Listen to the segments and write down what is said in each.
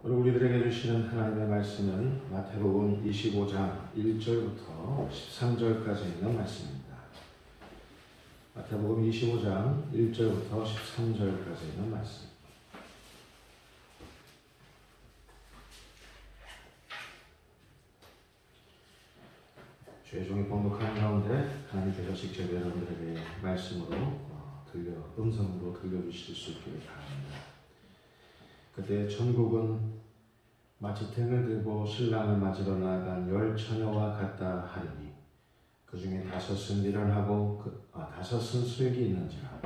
오늘 우리들에게 주시는 하나님의 말씀은 마태복음 25장 1절부터 13절까지 있는 말씀입니다. 마태복음 25장 1절부터 13절까지 있는 말씀. 죄종이 번복하는 가운데 하나님께서 직접 여러분들에게 말씀으로 음성으로 들려주실 수 있기를 바랍니다. 그때 천국은 마치 등을 들고 신랑을 맞으러 나아간 10 처녀와 같다 하리니 그 중에 5은 미련하고 5은 슬기 있는지라.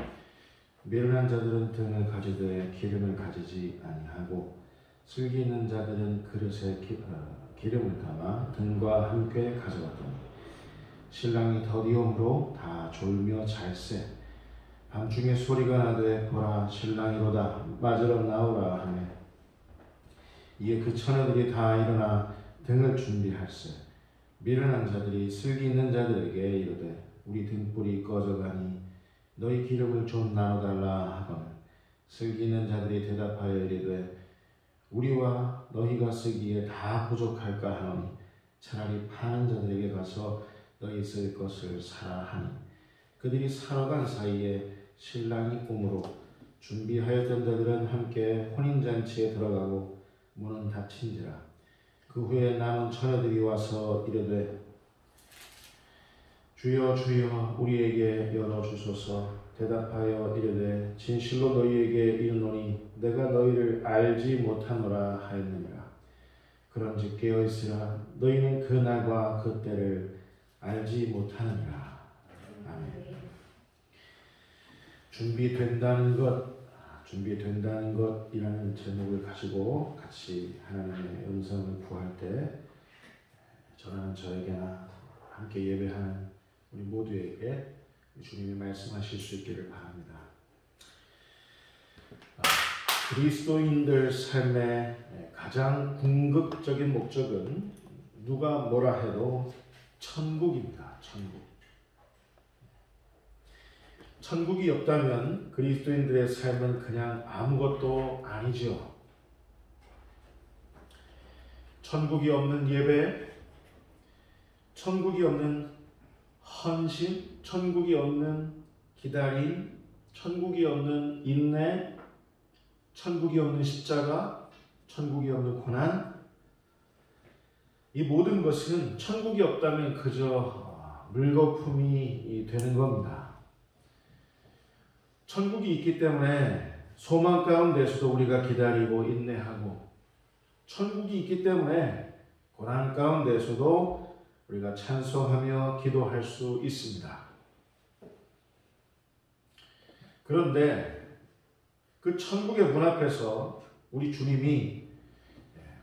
미련한 자들은 등을 가지되 기름을 가지지 아니하고 슬기 있는 자들은 그릇에 기름을 담아 등과 함께 가져갔더니 신랑이 더디옴으로 다 졸며 잘세. 밤중에 소리가 나되 보라 신랑이로다 맞으러 나오라 하매 이에 그 처녀들이 다 일어나 등을 준비할세. 미련한 자들이 슬기 있는 자들에게 이르되 우리 등불이 꺼져가니 너희 기름을 좀 나눠달라 하거늘 슬기 있는 자들이 대답하여 이르되 우리와 너희가 쓰기에 다 부족할까 하노니 차라리 파는 자들에게 가서 너희 쓸 것을 사라 하니 그들이 사러 간 사이에 신랑이 꿈으로 준비하였던 자들은 함께 혼인잔치에 들어가고 문은 닫힌지라. 그 후에 남은 처녀들이 와서 이르되 주여 주여 우리에게 열어주소서. 대답하여 이르되 진실로 너희에게 이르노니 내가 너희를 알지 못하노라 하였느니라. 그런즉 깨어있으라. 너희는 그 날과 그 때를 알지 못하느니라. 아멘. 준비된다는 것이라는 제목을 가지고 같이 하나님의 음성을 구할 때 저는 저에게나 함께 예배하는 우리 모두에게 주님이 말씀하실 수 있기를 바랍니다. 그리스도인들 삶의 가장 궁극적인 목적은 누가 뭐라 해도 천국입니다. 천국이 없다면 그리스도인들의 삶은 그냥 아무것도 아니죠. 천국이 없는 예배, 천국이 없는 헌신, 천국이 없는 기다림, 천국이 없는 인내, 천국이 없는 십자가, 천국이 없는 고난, 이 모든 것은 천국이 없다면 그저 물거품이 되는 겁니다. 천국이 있기 때문에 소망 가운데서도 우리가 기다리고 인내하고, 천국이 있기 때문에 고난 가운데서도 우리가 찬송하며 기도할 수 있습니다. 그런데 그 천국의 문 앞에서 우리 주님이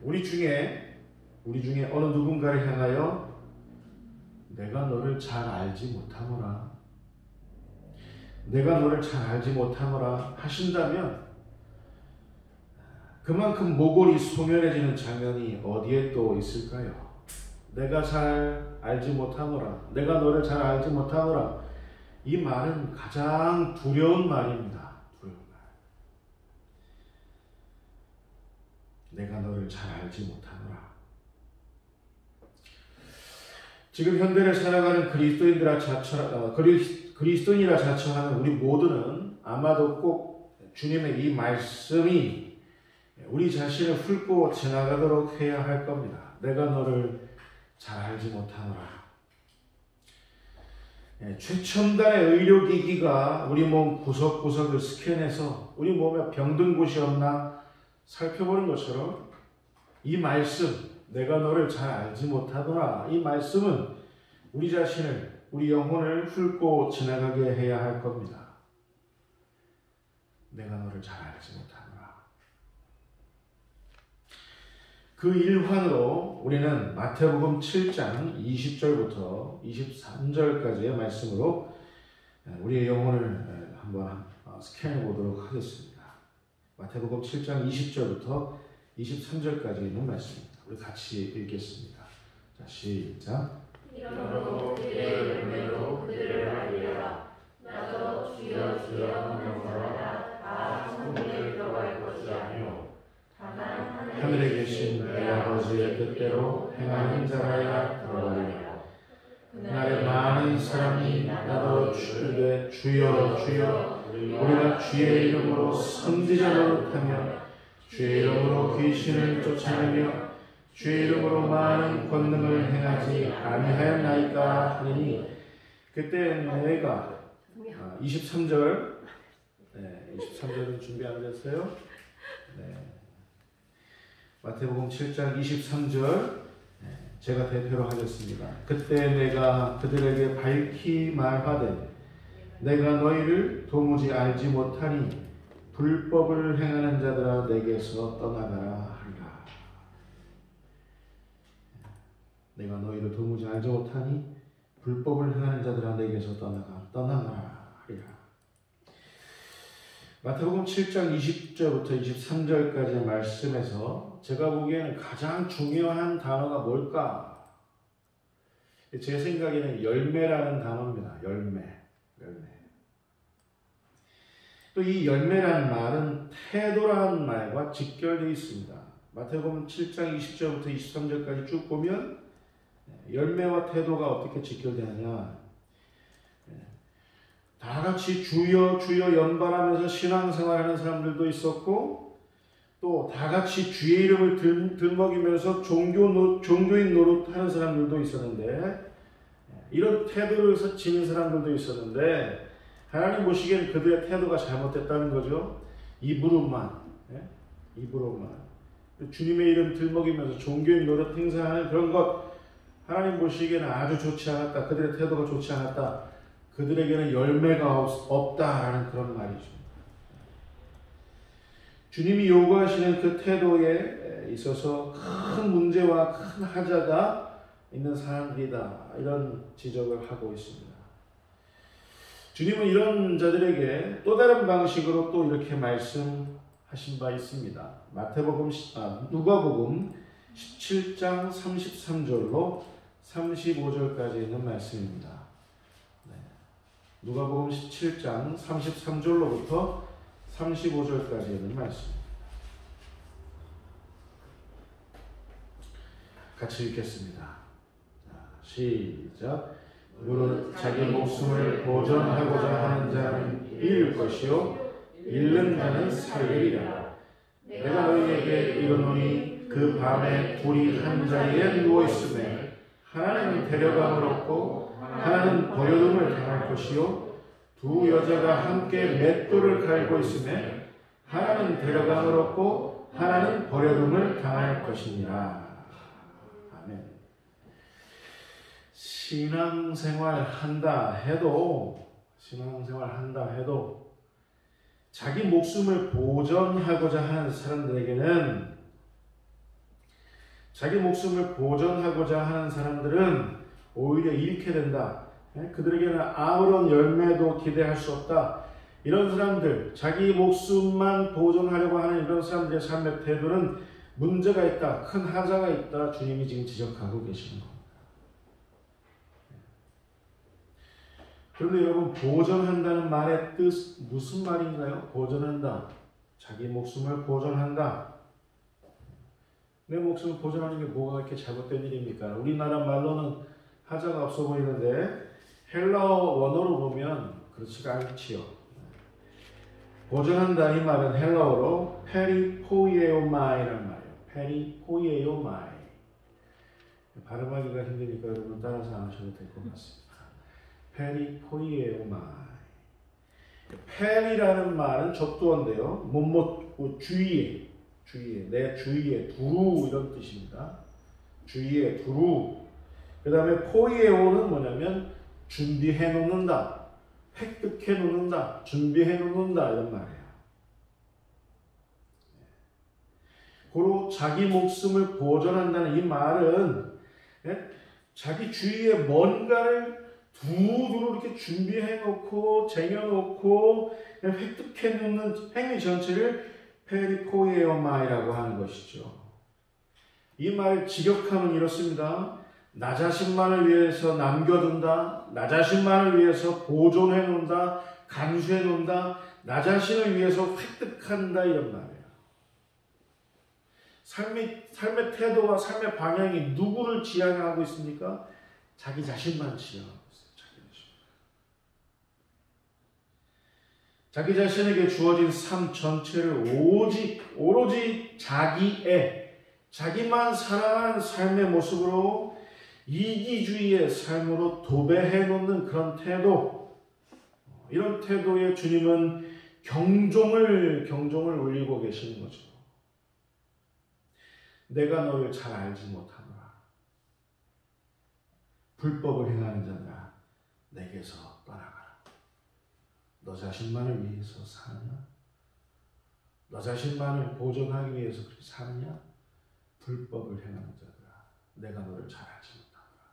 우리 중에 어느 누군가를 향하여 내가 너를 잘 알지 못하노라, 내가 너를 잘 알지 못하노라 하신다면 그만큼 모골이 소멸해지는 장면이 어디에 또 있을까요? 내가 잘 알지 못하노라, 내가 너를 잘 알지 못하노라, 이 말은 가장 두려운 말입니다. 두려운 말. 내가 너를 잘 알지 못하노라. 지금 현대를 살아가는 그리스도인이라 자처하는 우리 모두는 아마도 꼭 주님의 이 말씀이 우리 자신을 훑고 지나가도록 해야 할 겁니다. 내가 너를 잘 알지 못하노라. 최첨단의 의료기기가 우리 몸 구석구석을 스캔해서 우리 몸에 병든 곳이 없나 살펴보는 것처럼 이 말씀, 내가 너를 잘 알지 못하노라, 이 말씀은 우리 자신을, 우리 영혼을 훑고 지나가게 해야 할 겁니다. 내가 너를 잘 알지 못하노라. 그 일환으로 우리는 마태복음 7장 20절부터 23절까지의 말씀으로 우리의 영혼을 한번 스캔해 보도록 하겠습니다. 마태복음 7장 20절부터 23절까지 있는 말씀입니다. 우리 같이 읽겠습니다. 자, 시작. 이러므로 그들의 열매로 그들을 알리라. 나도 주여 주여 하는 자마다 다 천국에 들어갈 것이 아니요 다만 하늘에 계신 내 아버지의 뜻대로 행하는 자라야 들어가리라. 그날에 많은 사람이 나더러 주되 주여 주여 우리가 주의 이름으로 선지자 노릇하며 주의 이름으로 귀신을 쫓아내며 주의 이름으로 많은 권능을 행하지 아니하였나이까 하니 그때 내가 23절 23절은 준비 안 됐어요? 네. 마태복음 7장 23절 제가 대표로 하겠습니다. 그때 내가 그들에게 밝히 말하되 내가 너희를 도무지 알지 못하니 불법을 행하는 자들아 내게서 떠나가라 하리라. 내가 너희를 도무지 알지 못하니 불법을 행하는 자들아 내게서 떠나가라 하리라. 마태복음 7장 20절부터 23절까지의 말씀에서 제가 보기에는 가장 중요한 단어가 뭘까? 제 생각에는 열매라는 단어입니다. 열매. 또 이 열매라는 말은 태도라는 말과 직결되어 있습니다. 마태복음 7장 20절부터 23절까지 쭉 보면 열매와 태도가 어떻게 직결되느냐? 다 같이 주여 주여 연발하면서 신앙생활하는 사람들도 있었고 또 다 같이 주의 이름을 들먹이면서 종교인 노릇하는 사람들도 있었는데 이런 태도를 지닌 사람들도 있었는데 하나님 보시기에는 그들의 태도가 잘못됐다는 거죠. 입으로만 주님의 이름 들먹이면서 종교인 노릇 행사하는 그런 것 하나님 보시기에는 아주 좋지 않았다. 그들의 태도가 좋지 않았다. 그들에게는 열매가 없다라는 그런 말이죠. 주님이 요구하시는 그 태도에 있어서 큰 문제와 큰 하자가 있는 사람들이다. 이런 지적을 하고 있습니다. 주님은 이런 자들에게 또 다른 방식으로 또 이렇게 말씀하신 바 있습니다. 누가복음 17장 33절로 35절까지 있는 말씀입니다. 누가복음 17장 33절로부터 35절까지 있는 말씀. 같이 읽겠습니다. 시작. 무릇 자기 목숨을 보존하고자 하는 자는 잃을 것이요 잃는 자는 살리리라. 내가 너희에게 이르노니 그 밤에 둘이 한 자리에 누워 있으매 하나는 데려감을 얻고 하나는 버려둠을 당할 것이요 두 여자가 함께 맷돌을 갈고 있으매 하나는 데려감을 얻고 하나는 버려둠을 당할 것이니라. 아멘. 신앙생활 한다 해도 자기 목숨을 보존하고자 하는 사람들에게는 오히려 잃게 된다. 그들에게는 아무런 열매도 기대할 수 없다. 이런 사람들, 자기 목숨만 보존하려고 하는 이런 사람들의 삶의 태도는 문제가 있다. 큰 하자가 있다. 주님이 지금 지적하고 계시는 겁니다. 그런데 여러분, 보존한다는 말의 뜻 무슨 말인가요? 보존한다. 자기 목숨을 보존한다. 내 목숨을 보존하는 게 뭐가 이렇게 잘못된 일입니까? 우리나라 말로는 하자가 없어 보이는데 헬라어 원어로 보면 그렇지가 않지요. 보존한다 이 말은 헬라어로 페리포이에오마이라는 말이에요. 페리포이에오마이. 발음하기가 힘드니까 여러분 따라서 안 하셔도 될 것 같습니다. 페리포이에오마이. 페리라는 말은 접두어인데요. 주위에, 내 주위에 두루 이런 뜻입니다. 주위에 두루. 그 다음에 포이에오는 뭐냐면 준비해 놓는다, 획득해 놓는다, 준비해 놓는다 이런 말이에요. 고로 자기 목숨을 보존한다는 이 말은 자기 주위에 뭔가를 두루두루 이렇게 준비해 놓고 쟁여놓고 획득해 놓는 행위 전체를 페리포이에오마이라고 하는 것이죠. 이 말 직역하면 이렇습니다. 나 자신만을 위해서 남겨둔다. 나 자신만을 위해서 보존해 놓는다. 간수해 놓는다. 나 자신을 위해서 획득한다. 이런 말이에요. 삶의 태도와 삶의 방향이 누구를 지향하고 있습니까? 자기 자신만 지향하고 있어요. 자기 자신에게 주어진 삶 전체를 오로지 자기만 살아가는 삶의 모습으로 이기주의의 삶으로 도배해 놓는 그런 태도, 이런 태도에 주님은 경종을 울리고 계시는 거죠. 내가 너를 잘 알지 못하노라. 불법을 행하는 자들아, 내게서 떠나가라. 너 자신만을 위해서 사느냐? 너 자신만을 보존하기 위해서 그렇게 사느냐? 불법을 행하는 자들아, 내가 너를 잘 알지 못하노라.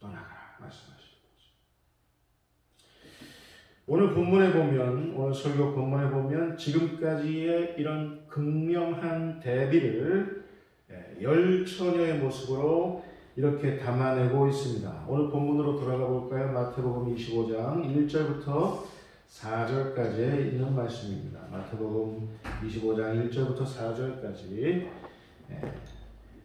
떠나가라 말씀하시는 거죠. 오늘 설교 본문에 보면 지금까지의 이런 극명한 대비를 열처녀의 모습으로 이렇게 담아내고 있습니다. 오늘 본문으로 돌아가 볼까요? 마태복음 25장 1절부터 4절까지 있는 말씀입니다. 마태복음 25장 1절부터 4절까지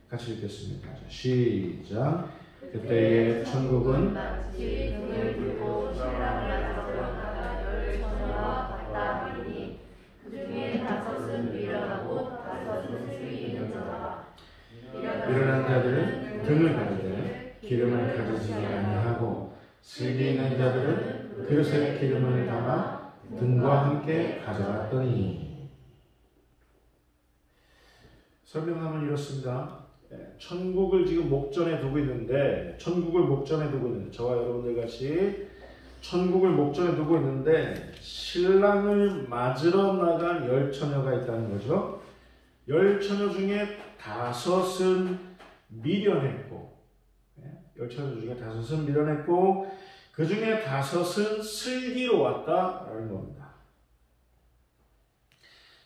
같이 읽겠습니다. 시작. 그때에 천국은 마치 등을 들고 신랑을 맞으러 나가 열 처녀와 같다 하니 그 중에 5은 미련하고 5은 슬기는 자라. 미련한 자들은 등을 가지되 기름을 가지지 아니하고 슬기 있는 자들은 그릇에 기름을 담아 등과 함께 가져갔더니. 설명하면 이렇습니다. 천국을 지금 목전에 두고 있는데, 저와 여러분들 같이 천국을 목전에 두고 있는데 신랑을 맞으러 나간 열 처녀가 있다는 거죠. 열 처녀 중에 5은 미련했고, 그 중에 5은 슬기로웠다라는 겁니다.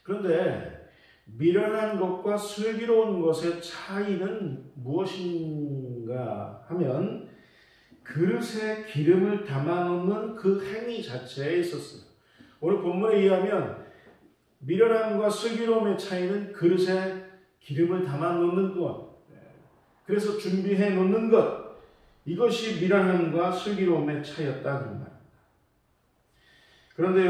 그런데 미련한 것과 슬기로운 것의 차이는 무엇인가 하면 그릇에 기름을 담아놓는 그 행위 자체에 있었어요. 오늘 본문에 의하면 미련함과 슬기로움의 차이는 그릇에 기름을 담아놓는 것, 그래서 준비해 놓는 것, 이것이 미련함과 슬기로움의 차이였다 그런 말입니다. 그런데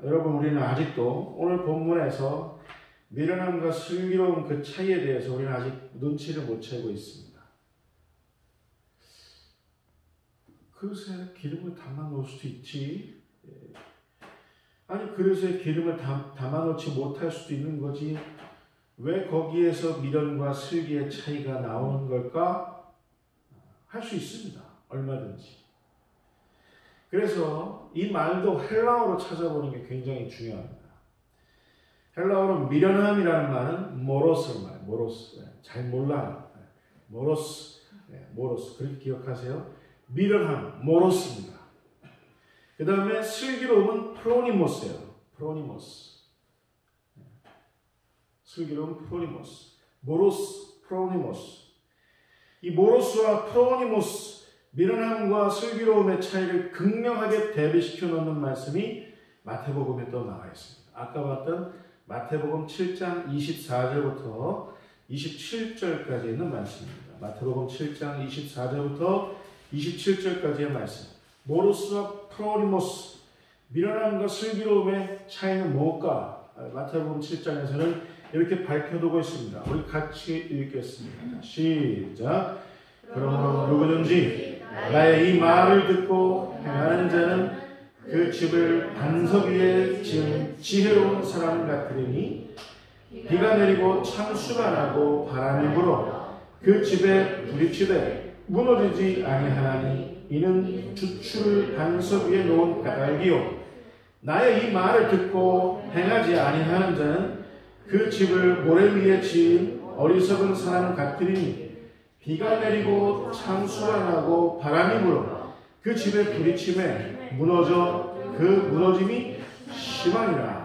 여러분 우리는 아직도 오늘 본문에서 미련함과 슬기로움 그 차이에 대해서 우리는 아직 눈치를 못 채고 있습니다. 그릇에 기름을 담아놓을 수도 있지. 아니 그릇에 기름을 담아놓지 못할 수도 있는 거지. 왜 거기에서 미련과 슬기의 차이가 나오는 걸까? 할 수 있습니다. 얼마든지. 그래서 이 말도 헬라어로 찾아보는 게 굉장히 중요합니다. 헬라어로 미련함이라는 말은 모로스 말, 잘 몰라. 모로스, 그렇게 기억하세요. 미련함, 모로스입니다. 그 다음에 슬기로움은 프로니모스예요. 슬기로움 프로니모스. 모로스, 프로니모스. 이 모로스와 프로니모스, 미련함과 슬기로움의 차이를 극명하게 대비시켜 놓는 말씀이 마태복음에 또 나와 있습니다. 아까 봤던 마태복음 7장 24절부터 27절까지 있는 말씀입니다. 마태복음 7장 24절부터 27절까지의 말씀. 모로스와 프로니모스, 미련함과 슬기로움의 차이는 뭘까? 마태복음 7장에서는 이렇게 밝혀두고 있습니다. 우리 같이 읽겠습니다. 시작. 그러므로 누구든지 나의 이 말을 듣고 행하는 자는 그 집을 반석 위에 지은 지혜로운 사람 같으리니 비가 내리고 창수가 나고 바람이 불어 그 집에 부딪히되 무너지지 아니하나니 이는 주추를 반석 위에 놓은 까닭이요. 나의 이 말을 듣고 행하지 아니하는 자는 그 집을 모래 위에 지은 어리석은 사람 같으리니 비가 내리고 창수가 나고 바람이 불어 그 집에 부딪힘에 무너져 그 무너짐이 심하니라.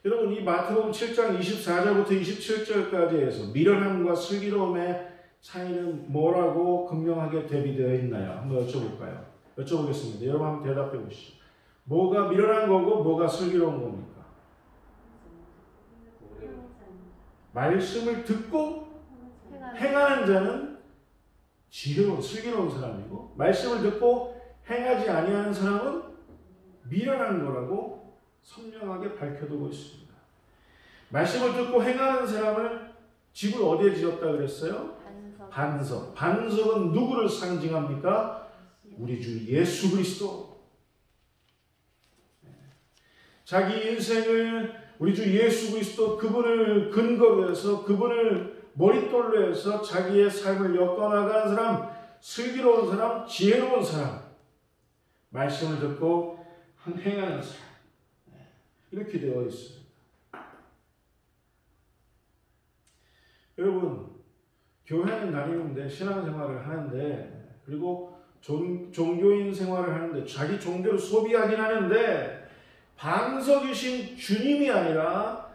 여러분, 이 마태복음 7장 24절부터 27절까지 해서 미련함과 슬기로움의 차이는 뭐라고 극명하게 대비되어 있나요? 한번 여쭤보겠습니다. 여러분 한번 대답해 보시죠. 뭐가 미련한 거고 뭐가 슬기로운 겁니까? 말씀을 듣고 행하는 자는 슬기로운 사람이고 말씀을 듣고 행하지 아니하는 사람은 미련한 거라고 선명하게 밝혀두고 있습니다. 말씀을 듣고 행하는 사람을 집을 어디에 지었다 그랬어요? 반석. 반석은 누구를 상징합니까? 우리 주 예수 그리스도. 자기 인생을 우리 주 예수 그리스도 그분을 근거로 해서 그분을 머릿돌로 해서 자기의 삶을 엮어나가는 사람, 슬기로운 사람, 지혜로운 사람, 말씀을 듣고 행하는 사람, 이렇게 되어 있습니다. 여러분, 교회는 다니는데 신앙생활을 하는데 그리고 종교인 생활을 하는데 자기 종교를 소비하긴 하는데 반석이신 주님이 아니라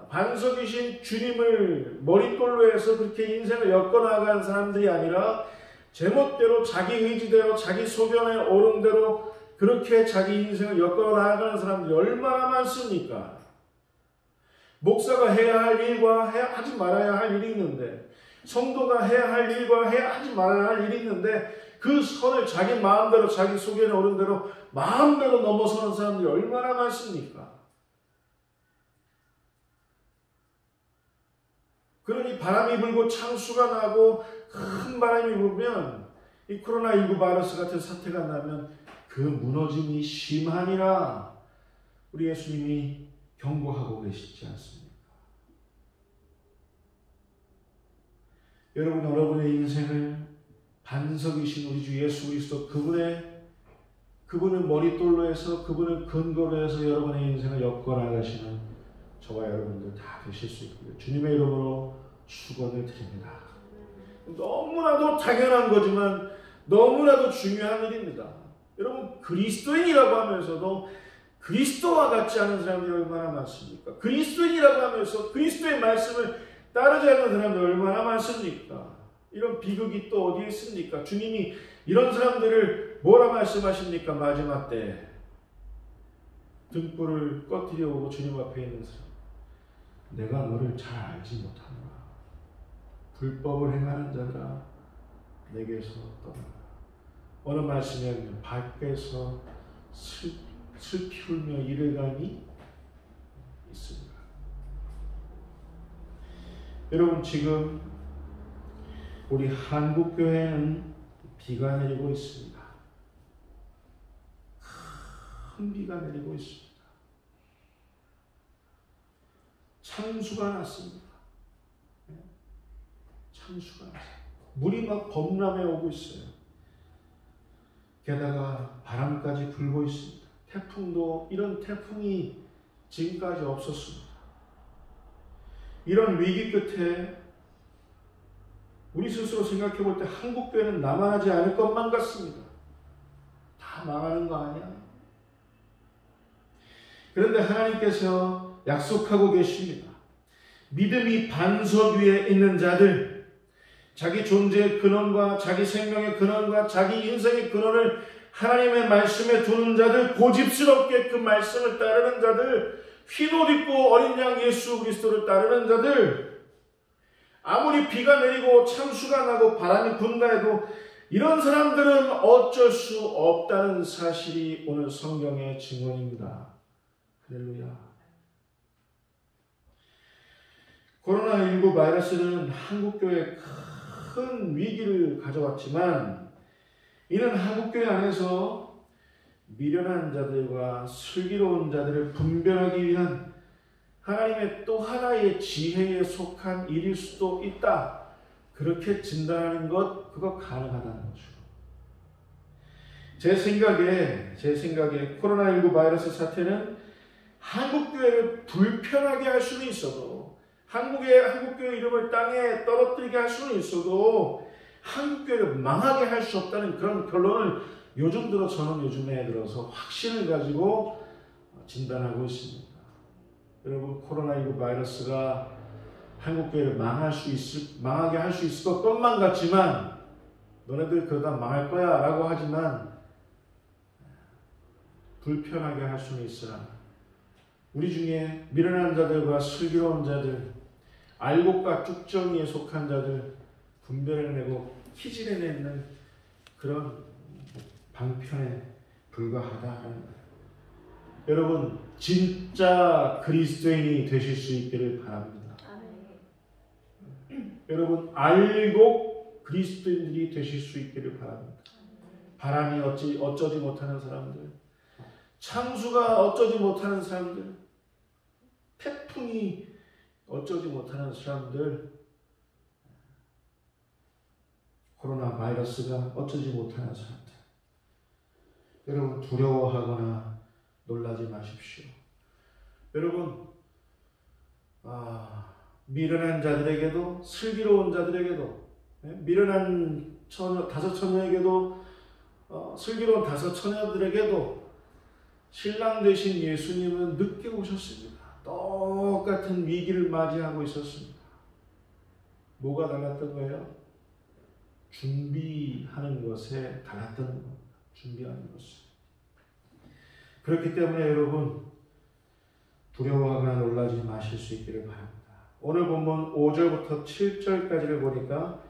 반석이신 주님을 머릿돌로 해서 그렇게 인생을 엮어나가는 사람들이 아니라 제멋대로 자기 의지대로 자기 소견에 오른 대로 그렇게 자기 인생을 엮어나가는 사람들이 얼마나 많습니까? 목사가 해야 할 일과 하지 말아야 할 일이 있는데 성도가 해야 할 일과 하지 말아야 할 일이 있는데 그 선을 자기 마음대로 자기 소견에 오른 대로 마음대로 넘어서는 사람들이 얼마나 많습니까? 그러니 바람이 불고 창수가 나고 큰 바람이 불면 이 코로나19 바이러스 같은 사태가 나면 그 무너짐이 심하니라 우리 예수님이 경고하고 계시지 않습니까? 여러분의 인생을 반석이신 우리 주 예수 그리스도 그분을 머릿돌로 해서 그분을 근거로 해서 여러분의 인생을 엮어나가시는 저와 여러분들 다 되실 수 있고요. 주님의 이름으로 축원을 드립니다. 너무나도 당연한 거지만 너무나도 중요한 일입니다. 여러분 그리스도인이라고 하면서도 그리스도와 같지 않은 사람들이 얼마나 많습니까? 그리스도인이라고 하면서 그리스도의 말씀을 따르지 않는 사람들이 얼마나 많습니까? 이런 비극이 또 어디에 있습니까? 주님이 이런 사람들을 뭐라 말씀하십니까? 마지막 때 등불을 꺼뜨려 오고 주님 앞에 있는 사람, 내가 너를 잘 알지 못하노라. 불법을 행하는 자들아 내게서 떠나라. 어느 말씀이냐면 밖에서 슬피 울며 이르가니 있습니다. 여러분 지금 우리 한국교회는 비가 내리고 있습니다. 큰 비가 내리고 있습니다. 창수가 났습니다. 창수가 났습니다. 물이 막 범람해 오고 있어요. 게다가 바람까지 불고 있습니다. 태풍도 이런 태풍이 지금까지 없었습니다. 이런 위기 끝에 우리 스스로 생각해 볼 때 한국교회는 남아나지 않을 것만 같습니다. 다 망하는 거 아니야? 그런데 하나님께서 약속하고 계십니다. 믿음이 반석 위에 있는 자들, 자기 존재의 근원과 자기 생명의 근원과 자기 인생의 근원을 하나님의 말씀에 두는 자들, 고집스럽게 그 말씀을 따르는 자들, 흰옷 입고 어린 양 예수 그리스도를 따르는 자들, 아무리 비가 내리고 창수가 나고 바람이 분다 해도 이런 사람들은 어쩔 수 없다는 사실이 오늘 성경의 증언입니다. 할렐루야. 코로나19 바이러스는 한국교회에 큰 위기를 가져왔지만 이는 한국교회 안에서 미련한 자들과 슬기로운 자들을 분별하기 위한 하나님의 또 하나의 지혜에 속한 일일 수도 있다. 그렇게 진단하는 것, 그거 가능하다는 거죠. 제 생각에 코로나19 바이러스 사태는 한국교회를 불편하게 할 수는 있어도 한국교회 이름을 땅에 떨어뜨리게 할 수는 있어도 한국교회를 망하게 할 수 없다는 그런 결론을 요즘에 들어서 확신을 가지고 진단하고 있습니다. 여러분 코로나19 바이러스가 한국교회를 망하게 할 수 있을 것만 같지만 너네들 그러다 망할 거야 라고 하지만 불편하게 할 수는 있으나 우리 중에 미련한 자들과 슬기로운 자들, 알곡과 쭉정이에 속한 자들 분별해내고 키질해내는 그런 방편에 불과하다는 거예요. 여러분 진짜 그리스도인이 되실 수 있기를 바랍니다. 여러분 알곡 그리스도인들이 되실 수 있기를 바랍니다. 바람이 어쩌지 못하는 사람들, 창수가 어쩌지 못하는 사람들, 태풍이 어쩌지 못하는 사람들, 코로나 바이러스가 어쩌지 못하는 사람들, 여러분 두려워하거나 놀라지 마십시오. 여러분 미련한 자들에게도 슬기로운 자들에게도 미련한 다섯 처녀에게도 슬기로운 다섯 처녀들에게도 신랑 되신 예수님은 늦게 오셨습니다. 똑같은 위기를 맞이하고 있었습니다. 뭐가 달랐던 거예요? 준비하는 것에 달랐던 겁니다. 준비하는 것에. 그렇기 때문에 여러분 두려워하거나 놀라지 마실 수 있기를 바랍니다. 오늘 본문 5절부터 7절까지를 보니까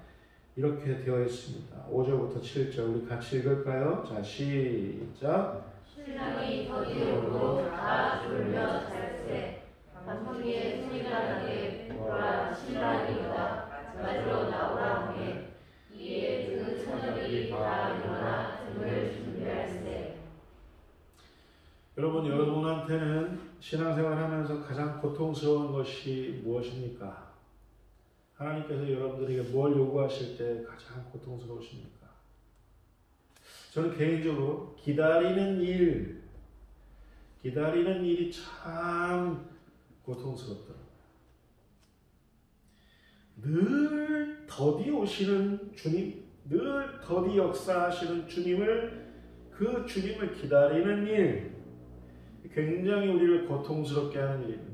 이렇게 되어 있습니다. 5절부터 7절 우리 같이 읽을까요? 자, 시작. 신랑이 더디오고 다 졸며 잘세 밤중에 소리가 나게 보라 신랑이다 맞으러 나오라 하매 이에 그 처녀들이 다 일어나 등을 준비할세. 여러분 여러분한테는 신앙생활하면서 가장 고통스러운 것이 무엇입니까? 하나님께서 여러분들에게 뭘 요구하실 때 가장 고통스러우십니까? 저는 개인적으로 기다리는 일이 참 고통스럽더라고요. 늘 더디 오시는 주님, 늘 더디 역사하시는 그 주님을 기다리는 일, 굉장히 우리를 고통스럽게 하는 일입니다.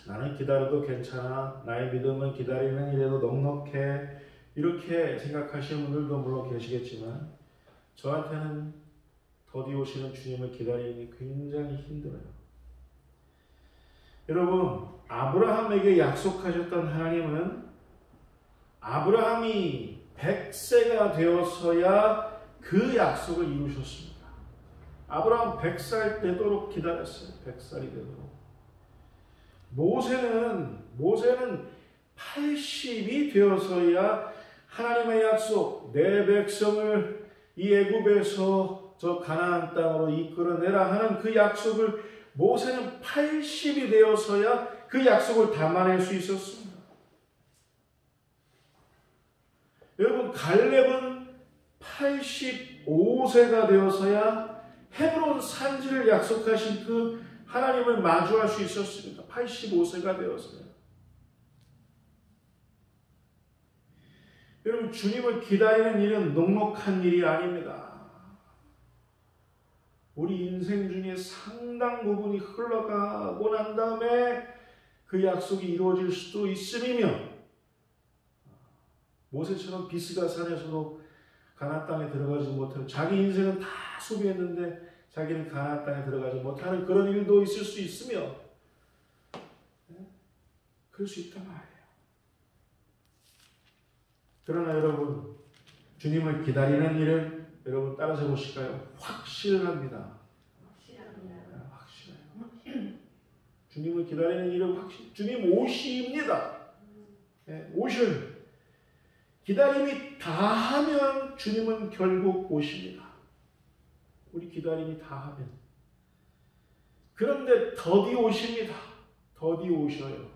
나는 기다려도 괜찮아, 나의 믿음은 기다리는 일에도 넉넉해, 이렇게 생각하시는 분들도 물론 계시겠지만 저한테는 더디 오시는 주님을 기다리는 게 굉장히 힘들어요. 여러분 아브라함에게 약속하셨던 하나님은 아브라함이 100세가 되어서야 그 약속을 이루셨습니다. 아브라함 100살 되도록 기다렸어요. 100살이 되도록. 모세는 80이 되어서야 하나님의 약속, 내 백성을 이 애굽에서 저 가나안 땅으로 이끌어내라 하는 그 약속을 모세는 80이 되어서야 그 약속을 담아낼 수 있었습니다. 여러분 갈렙은 85세가 되어서야 헤브론 산지를 약속하신 그 하나님을 마주할 수 있었습니다. 85세가 되어서요. 여러분 주님을 기다리는 일은 녹록한 일이 아닙니다. 우리 인생 중에 상당 부분이 흘러가고 난 다음에 그 약속이 이루어질 수도 있음이며 모세처럼 비스가 산에서도 가나안 땅에 들어가지 못하는 자기 인생은 다 소비했는데 자기는 가나안 땅에 들어가지 못하는 그런 일도 있을 수 있으며 그럴 수 있단 말이에요. 그러나 여러분 주님을 기다리는 일은 여러분 따라서 보실까요? 확실합니다. 확실해요. 주님을 기다리는 일은 주님 오십니다. 오실 기다림이 다하면 주님은 결국 오십니다. 우리 기다림이 다하면. 그런데 더디 오십니다. 더디 오셔요.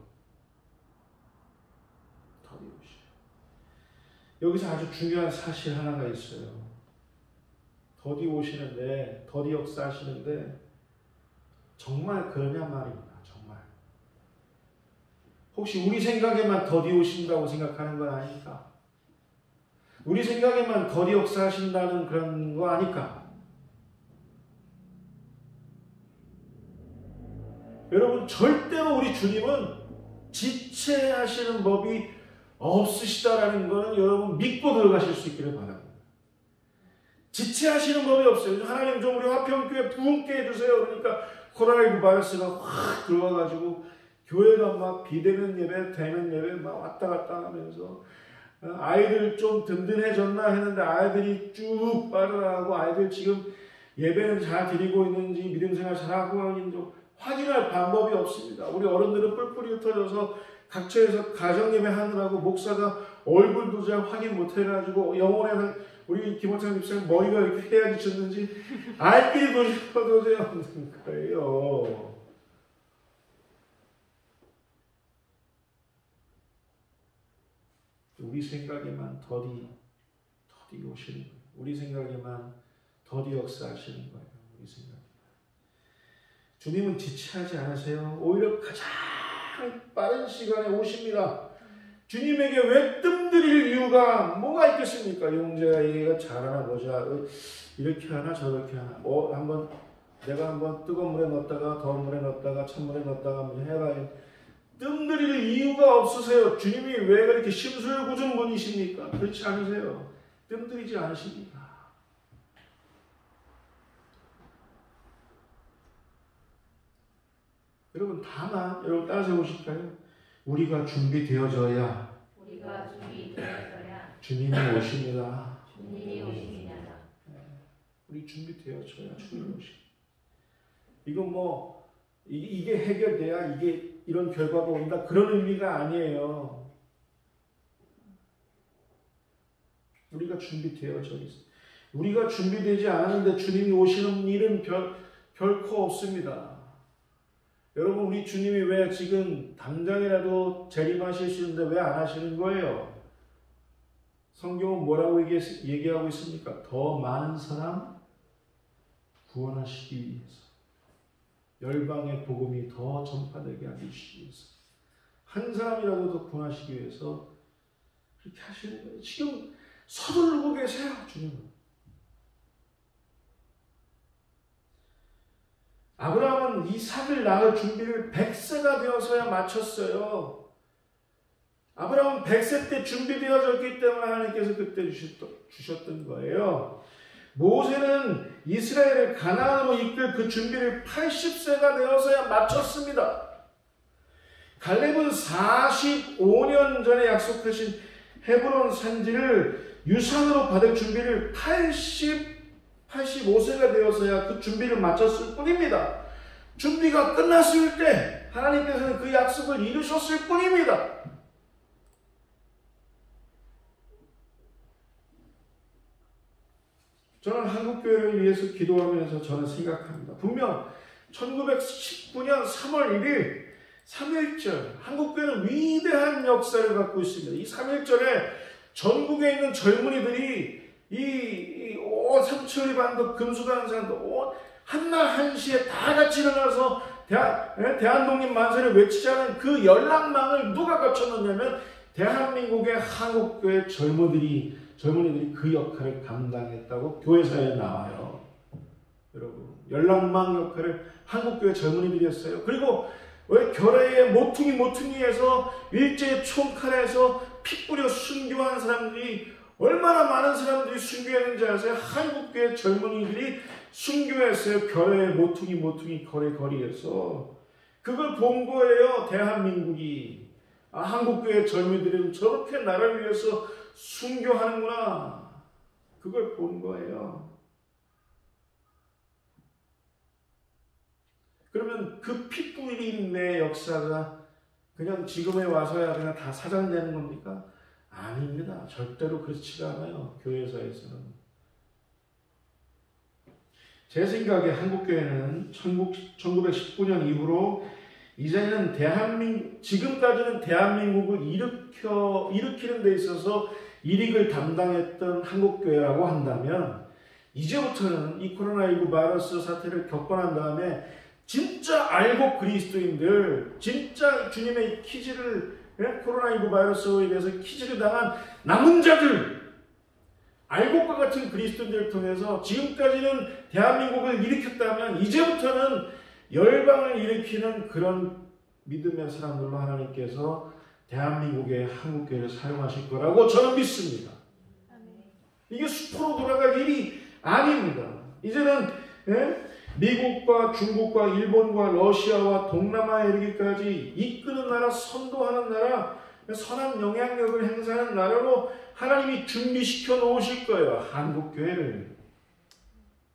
여기서 아주 중요한 사실 하나가 있어요. 더디 오시는데, 더디 역사하시는데 정말 그러냐 말입니다. 정말. 혹시 우리 생각에만 더디 오신다고 생각하는 건 아닐까? 우리 생각에만 더디 역사하신다는 그런 거 아닐까? 여러분 절대로 우리 주님은 지체하시는 법이 없으시다라는 것은 여러분 믿고 들어가실 수 있기를 바랍니다. 지체하시는 법이 없어요. 하나님 좀 우리 화평교회 부흥케 해주세요. 그러니까 코로나19 바이러스가 확 들어와가지고 교회가 막 비대면 예배, 대면 예배 막 왔다 갔다 하면서 아이들 좀 든든해졌나 했는데 아이들이 쭉 빠져나가고 아이들 지금 예배는 잘 드리고 있는지 믿음 생활 잘하고 있는지 확인할 방법이 없습니다. 우리 어른들은 뿔뿔이 흩어져서 각처에서 가정예배 하느라고 목사가 얼굴도 잘 확인 못해가지고 영혼에 우리 김원창 집사님 머리가 이렇게 헤어지셨는지 알 길이 도저히 없는 거예요. 우리 생각에만 더디 오시는 거예요. 우리 생각에만 더디 역사하시는 거예요. 우리 생각에. 주님은 지체하지 않으세요. 오히려 가장 빠른 시간에 오십니다. 주님에게 왜 뜸들일 이유가 뭐가 있겠습니까? 용재가 얘가 잘하나 보자. 이렇게 하나 저렇게 하나. 내가 한번 뜨거운 물에 넣었다가 더운 물에 넣었다가 찬물에 넣었다가 한번 해봐요. 뜸들일 이유가 없으세요. 주님이 왜 그렇게 심술궂은 분이십니까? 그렇지 않으세요. 뜸들이지 않으십니다. 여러분 다만 여러분 따라서 보실까요? 우리가 준비되어져야 주님이 오십니다. 우리 준비되어져야 주님이 오십니다. 이건 이게 해결돼야 이게 이런 결과가 온다 그런 의미가 아니에요. 우리가 준비되어져 있어요. 우리가 준비되지 않았는데 주님이 오시는 일은 결코 없습니다. 여러분 우리 주님이 왜 지금 당장이라도 재림하실 수 있는데 왜 안 하시는 거예요? 성경은 뭐라고 얘기하고 있습니까? 더 많은 사람 구원하시기 위해서, 열방의 복음이 더 전파되게 하기 위해서, 한 사람이라도 더 구원하시기 위해서 그렇게 하시는 거예요. 지금 서두르고 계세요. 주님은. 아브라함은 이삭을 낳을 준비를 100세가 되어서야 마쳤어요. 아브라함은 100세 때 준비되어졌기 때문에 하나님께서 그때 주셨던 거예요. 모세는 이스라엘을 가나안으로 이끌 그 준비를 80세가 되어서야 마쳤습니다. 갈렙은 45년 전에 약속하신 헤브론 산지를 유산으로 받을 준비를 85세가 되어서야 그 준비를 마쳤을 뿐입니다. 준비가 끝났을 때 하나님께서는 그 약속을 이루셨을 뿐입니다. 저는 한국교회를 위해서 기도하면서 저는 생각합니다. 분명 1919년 3월 1일 3.1절 한국교회는 위대한 역사를 갖고 있습니다. 이 3.1절에 전국에 있는 젊은이들이 온 삼천리반도 금수강산도 한날 한시에 다 같이 일어나서 대한독립 만세를 외치자는 그 열랑망을 누가 갖춰놓냐면 대한민국의 한국교회 젊은이들이 그 역할을 감당했다고 교회사에 나와요. 여러분 열랑망 역할을 한국교회 젊은이들이 했어요. 그리고 왜 결의의 모퉁이에서 일제의 총칼에서 피 뿌려 순교한 사람들이 얼마나 많은 사람들이 순교했는지 아세요? 한국교회 젊은이들이 순교했어요. 결의의 모퉁이 거리에서. 그걸 본 거예요. 대한민국이. 한국교회 젊은이들은 저렇게 나라를 위해서 순교하는구나. 그걸 본 거예요. 그러면 그 피 뿌린 내 역사가 그냥 지금에 와서야 그냥 다 사장되는 겁니까? 아닙니다. 절대로 그렇지가 않아요. 교회사에서는. 제 생각에 한국교회는 1919년 이후로 이제는 지금까지는 대한민국을 일으키는 데 있어서 일익을 담당했던 한국교회라고 한다면 이제부터는 이 코로나19 바이러스 사태를 겪고 난 다음에 진짜 알고 그리스도인들, 진짜 주님의 코로나19 바이러스에 대해서 키즈를 당한 남은 자들, 알곡과 같은 그리스도인들을 통해서 지금까지는 대한민국을 일으켰다면 이제부터는 열방을 일으키는 그런 믿음의 사람들로 하나님께서 대한민국의 한국교회를 사용하실 거라고 저는 믿습니다. 이게 숲으로 돌아갈 일이 아닙니다. 이제는 미국과 중국과 일본과 러시아와 동남아에 이르기까지 이끄는 나라, 선도하는 나라, 선한 영향력을 행사하는 나라로 하나님이 준비시켜 놓으실 거예요. 한국교회를.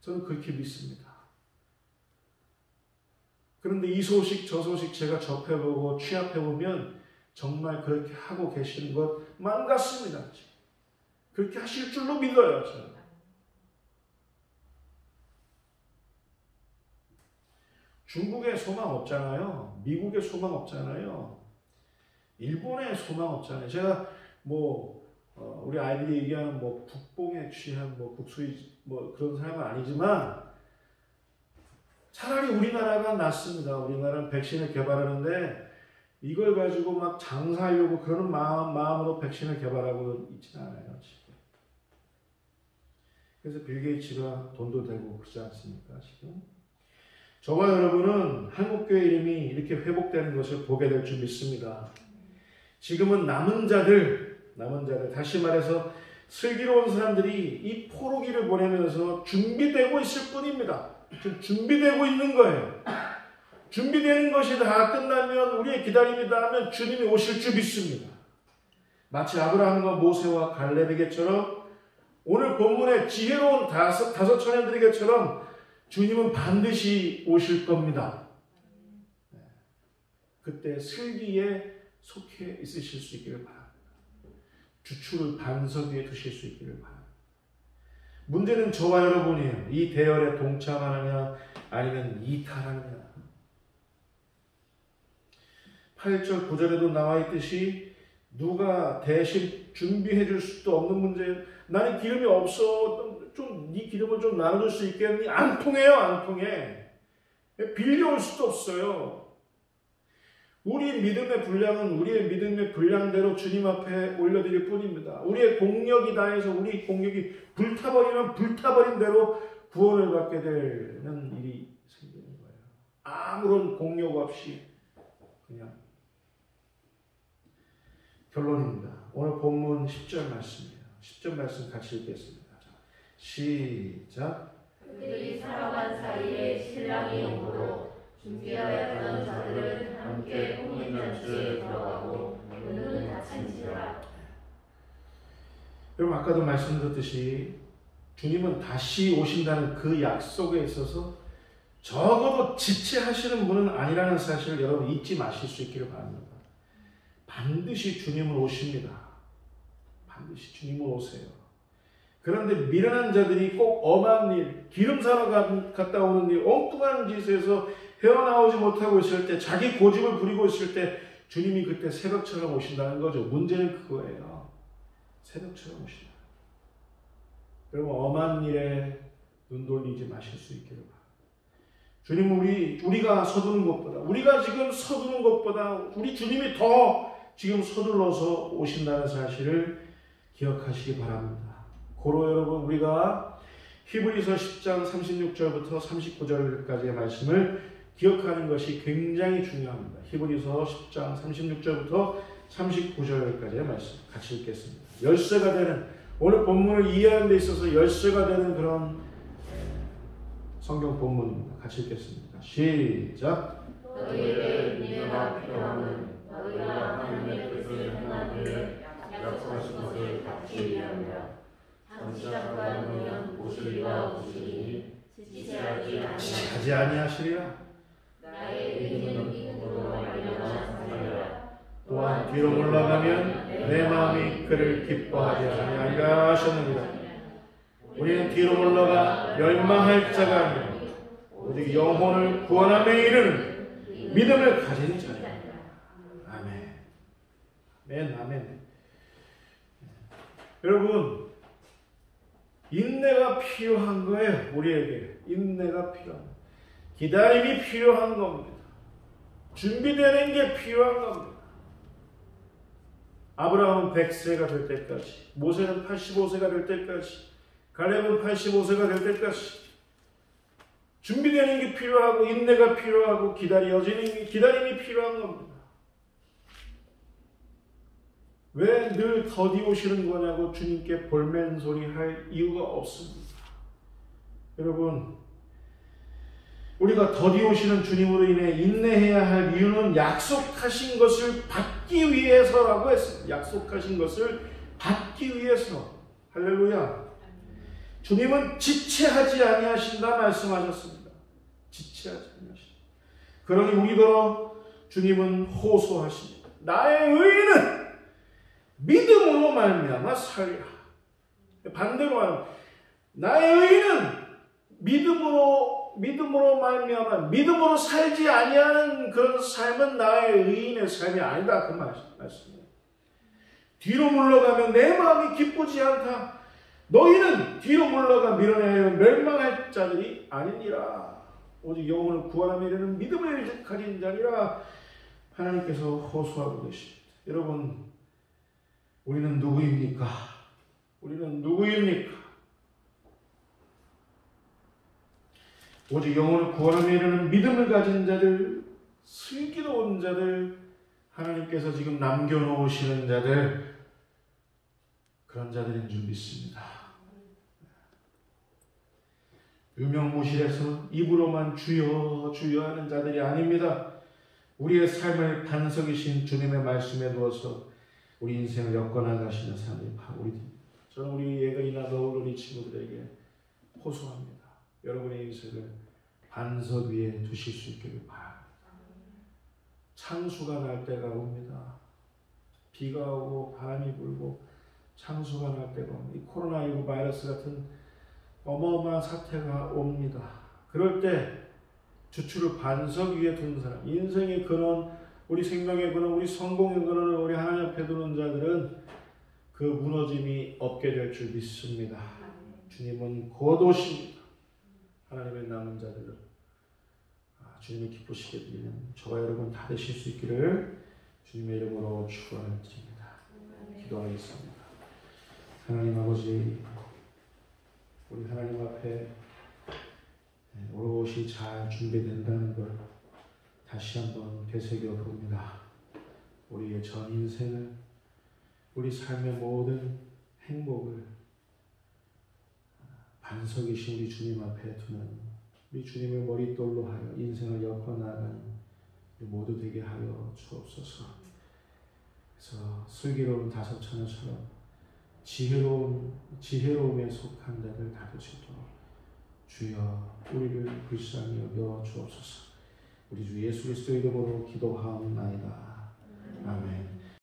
저는 그렇게 믿습니다. 그런데 이 소식 저 소식 제가 접해보고 취합해보면 정말 그렇게 하고 계시는 것만 같습니다. 그렇게 하실 줄로 믿어요. 저는. 중국에 소망 없잖아요. 미국에 소망 없잖아요. 일본에 소망 없잖아요. 제가 우리 아이들이 얘기하는 국뽕에 취한 국수의 그런 사람은 아니지만 차라리 우리나라가 낫습니다. 우리나라는 백신을 개발하는데 이걸 가지고 막 장사하려고 그러는 마음으로 백신을 개발하고 있지는 않아요. 지금. 그래서 빌 게이츠가 돈도 대고 그러지 않습니까? 지금. 저와 여러분은 한국교회 이름이 이렇게 회복되는 것을 보게 될 줄 믿습니다. 지금은 남은 자들, 다시 말해서 슬기로운 사람들이 이 포로기를 보내면서 준비되고 있을 뿐입니다. 지금 준비되고 있는 거예요. 준비되는 것이 다 끝나면 우리의 기다림이 다하면 주님이 오실 줄 믿습니다. 마치 아브라함과 모세와 갈렙에게처럼 오늘 본문의 지혜로운 다섯 처녀들에게처럼 주님은 반드시 오실 겁니다. 그때 슬기에 속해 있으실 수 있기를 바랍니다. 주추를 반석 위에 두실 수 있기를 바랍니다. 문제는 저와 여러분이에요. 이 대열에 동참하느냐 아니면 이탈하느냐. 8절 9절에도 나와 있듯이 누가 대신 준비해 줄 수도 없는 문제. 나는 기름이 없어. 네 기름을 좀 나눠줄 수 있겠니? 안 통해요. 안 통해. 빌려올 수도 없어요. 우리 믿음의 분량은 우리의 믿음의 분량대로 주님 앞에 올려드릴 뿐입니다. 우리의 공력이 다해서 우리 공력이 불타버리면 불타버린 대로 구원을 받게 되는 일이 생기는 거예요. 아무런 공력 없이 그냥. 결론입니다. 오늘 본문 10절 말씀이에요. 10절 말씀 같이 읽겠습니다. 시작. 그들이 살아간 사이에 신랑이 오므로 준비하였던 자들은 함께 혼인잔치에 들어가고 문은 닫힌지라. 여러분 아까도 말씀드렸듯이 주님은 다시 오신다는 그 약속에 있어서 적어도 지체하시는 분은 아니라는 사실을 여러분 잊지 마실 수 있기를 바랍니다. 반드시 주님은 오십니다. 반드시 주님은 오세요. 그런데 미련한 자들이 꼭 엄한 일, 기름 사러 갔다 오는 일, 엉뚱한 짓에서 헤어나오지 못하고 있을 때, 자기 고집을 부리고 있을 때 주님이 그때 새벽처럼 오신다는 거죠. 문제는 그거예요. 새벽처럼 오신다. 여러분 엄한 일에 눈 돌리지 마실 수 있기를 바랍니다. 주님은 우리가 서두는 것보다, 우리가 지금 서두는 것보다 우리 주님이 더 지금 서둘러서 오신다는 사실을 기억하시기 바랍니다. 고로 여러분 우리가 히브리서 10장 36절부터 39절까지의 말씀을 기억하는 것이 굉장히 중요합니다. 히브리서 10장 36절부터 39절까지의 말씀 같이 읽겠습니다. 열쇠가 되는, 오늘 본문을 이해하는 데 있어서 열쇠가 되는 그런 성경 본문입니다. 같이 읽겠습니다. 시작. 너희에게 인내가 필요함은 너희가 하나님의 뜻을 행하기에 약속하신 것을 받기 위함이라. 잠시간만 보면 보시리라 오시리니 지체하지 아니하시리라. 나의 의는 믿음으로 말미암아 살리라. 또한 뒤로 물러가면 내 마음이 그를 기뻐하지 아니하리라 하셨느니라. 우리는 뒤로 물러가 멸망할 자가 아니라 오직 영혼을 구원함에 이르는 믿음을 가진 자라. 아멘. 아멘. 여러분 인내가 필요한 거예요. 우리에게 인내가 필요합니다. 기다림이 필요한 겁니다. 준비되는 게 필요한 겁니다. 아브라함은 100세가 될 때까지, 모세는 85세가 될 때까지, 갈렙은 85세가 될 때까지 준비되는 게 필요하고 인내가 필요하고 기다림이 필요한 겁니다. 왜 늘 더디 오시는 거냐고 주님께 볼멘 소리 할 이유가 없습니다. 여러분 우리가 더디 오시는 주님으로 인해 인내해야 할 이유는 약속하신 것을 받기 위해서라고 했습니다. 약속하신 것을 받기 위해서. 할렐루야. 주님은 지체하지 아니하신다 말씀하셨습니다. 지체하지 아니하신다. 그러니 우리더러 주님은 호소하십니다. 나의 의인은 믿음으로 말미암아 살리라. 반대로 말하면 나의 의인은 믿음으로 말미암아 믿음으로 살지 아니하는 그런 삶은 나의 의인의 삶이 아니다. 그 말씀이에요. 뒤로 물러가면 내 마음이 기쁘지 않다. 너희는 뒤로 물러가 밀어내어 멸망할 자들이 아니니라. 오직 영혼을 구원하며 이르는 믿음을 가진 자니라. 하나님께서 호소하고 계십니다. 여러분, 우리는 누구입니까? 우리는 누구입니까? 오직 영혼을 구원하며 이르는 믿음을 가진 자들, 슬기로운 자들, 하나님께서 지금 남겨놓으시는 자들, 그런 자들인 줄 믿습니다. 유명무실해서 입으로만 주여 주여 하는 자들이 아닙니다. 우리의 삶을 반석이신 주님의 말씀에 두어서 우리 인생을 엮어나가시는 사람들이 바로 우리입니다. 저는 우리 예근이나 너울 우리 친구들에게 호소합니다. 여러분의 인생을 반석 위에 두실 수 있기를 바랍니다. 창수가 날 때가 옵니다. 비가 오고 바람이 불고 창수가 날 때가 옵니다. 이 코로나19 바이러스 같은 어마어마한 사태가 옵니다. 그럴 때 주추를 반석 위에 두는 사람, 인생의 근원, 우리 생명의 근원, 우리 성공의 근원을 우리 하나님 앞에 두는 자들은 그 무너짐이 없게 될 줄 믿습니다. 주님은 곧 오십니다. 하나님의 남은 자들을 주님이 기쁘시게 드리는 저와 여러분 다 되실 수 있기를 주님의 이름으로 축원을 드립니다. 기도하겠습니다. 하나님 아버지, 우리 하나님 앞에 오롯이 잘 준비된다는 걸 다시 한번 되새겨 봅니다. 우리의 전 인생을, 우리 삶의 모든 행복을 반석이신 우리 주님 앞에 두는 우리 주님의 머릿돌로 하여 인생을 엮어나가는 모두 되게 하여 주옵소서. 그래서 슬기로운 다섯 처녀처럼 지혜로움에 속한 자들 다 되시도록 주여 우리를 불쌍히 여겨 주옵소서. 우리 주 예수 그리스도 이름으로 기도하옵나이다. 아멘.